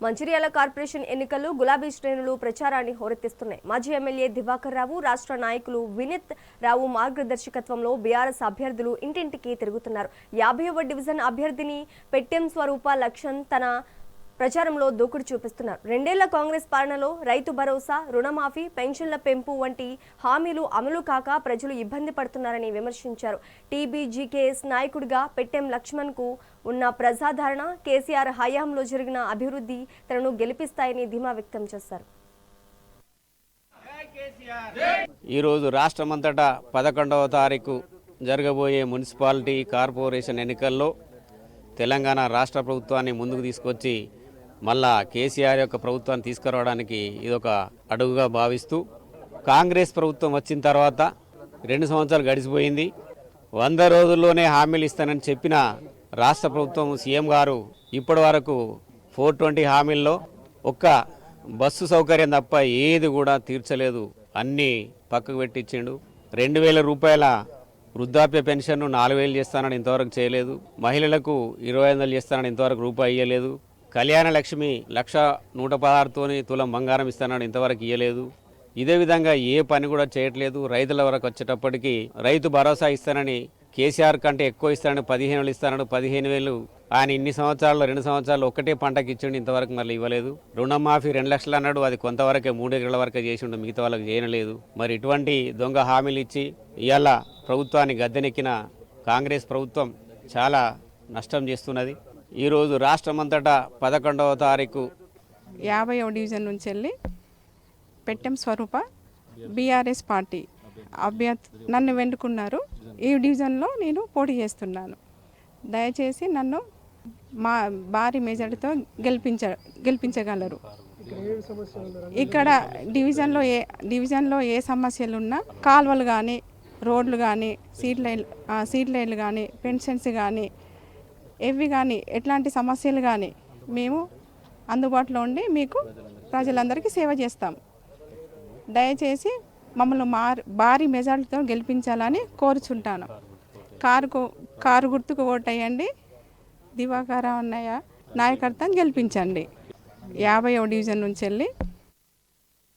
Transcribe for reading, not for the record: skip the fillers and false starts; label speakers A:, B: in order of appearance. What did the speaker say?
A: Mancherial corporation ఎన్నికల్లో గులాబీ శ్రేణులు ప్రచారాన్ని హోరెత్తిస్తున్నాయి. మాజీ ఎమ్మెల్యే దివాకర్ రావు, రాష్ట్ర నాయకులు వినీత్ రావు మార్గదర్శకత్వంలో బీఆర్ఎస్ అభ్యర్థులు ఇంటింటికి తిరుగుతున్నారు. 50వ డివిజన్ అభ్యర్థిని పెట్టెం స్వరూప లక్ష్మణ్ తన ప్రచారంలో దూకుడు చూపిస్తున్నారు. 2 ఏళ్ల కాంగ్రెస్ పాలనలో రైతు భరోసా, రుణమాఫీ, పెన్షన్ల పెంపు వంటి హామీలు అమలు కాక ప్రజలు ఇబ్బంది పడుతున్నారని విమర్శించారు. టీబీజీకేఎస్ నాయకుడిగా పెట్టెం లక్ష్మణ్కు ఉన్న ప్రజాదరణ, కేసీఆర్ హయాంలో జరిగిన అభివృద్ధి తనను గెలిపిస్తాయని ధీమా వ్యక్తం చేశారు.
B: ఈరోజు రాష్ట్రమంతటా 11వ తారీఖు జరగబోయే మున్సిపాలిటీ కార్పొరేషన్ ఎన్నికల్లో తెలంగాణ రాష్ట్ర ప్రభుత్వాన్ని ముందుకు తీసుకొచ్చి మళ్ళా కేసీఆర్ యొక్క ప్రభుత్వాన్ని తీసుకురావడానికి ఇదొక అడుగుగా భావిస్తూ, కాంగ్రెస్ ప్రభుత్వం వచ్చిన తర్వాత 2 సంవత్సరాలు గడిచిపోయింది. 100 రోజుల్లోనే హామీలు ఇస్తానని చెప్పిన రాష్ట్ర ప్రభుత్వం సీఎం గారు ఇప్పటి వరకు 420 హామీల్లో ఒక్క బస్సు సౌకర్యం తప్ప ఏది కూడా తీర్చలేదు. అన్నీ పక్కకు పెట్టించిండు. 2000 రూపాయల వృద్ధాప్య పెన్షన్ 4000 చేస్తానని ఇంతవరకు చేయలేదు. మహిళలకు 2500 చేస్తానని ఇంతవరకు రూపాయి ఇవ్వలేదు. కళ్యాణ లక్ష్మి 1,116తోని తులం బంగారం ఇస్తానని ఇంతవరకు ఇవ్వలేదు. ఇదే విధంగా ఏ పని కూడా చేయట్లేదు. రైతుల వరకు వచ్చేటప్పటికి రైతు భరోసా ఇస్తానని, కేసీఆర్ కంటే ఎక్కువ ఇస్తానని 15,000 ఇస్తానని 15,000 ఆయన ఇన్ని సంవత్సరాల్లో 2 సంవత్సరాలు ఒక్కటే పంటకి ఇచ్చిండు, ఇంతవరకు మళ్ళీ ఇవ్వలేదు. రుణమాఫీ 2 లక్షలు అన్నాడు, అది కొంతవరకే 3 ఎకరాల వరకే చేసిండు, మిగతా వాళ్ళకి చేయలేదు. మరి ఇటువంటి దొంగ హామీలు ఇచ్చి ఇవాళ ప్రభుత్వాన్ని గద్దెనెక్కిన కాంగ్రెస్ ప్రభుత్వం చాలా నష్టం చేస్తున్నది. ఈరోజు రాష్ట్రమంతటా 11వ తారీఖు
C: 50వ డివిజన్ నుంచి వెళ్ళి పెట్టెం స్వరూప బీఆర్ఎస్ పార్టీ అభ్యర్థి నన్ను వెన్నుకున్నారు. ఈ డివిజన్లో నేను పోటీ చేస్తున్నాను. దయచేసి నన్ను మా భారీ మెజార్టీతో గెలిపించగలరు. ఇక్కడ డివిజన్లో ఏ సమస్యలు ఉన్నా, కాలువలు కానీ, రోడ్లు కానీ, సీట్ లైన్లు కానీ, పెన్షన్స్ కానీ, ఏవి కానీ, ఎట్లాంటి సమస్యలు కానీ మేము అందుబాటులో ఉండి మీకు ప్రజలందరికీ సేవ చేస్తాం. దయచేసి మమ్మల్ని భారీ మెజార్టీతో గెలిపించాలని కోరుచుంటాను. కారు గుర్తుకు ఓటేయండి. దివాకర్ రావు అన్నయ్య నాయకత్వం గెలిపించండి. 50వ డివిజన్ నుంచి వెళ్ళి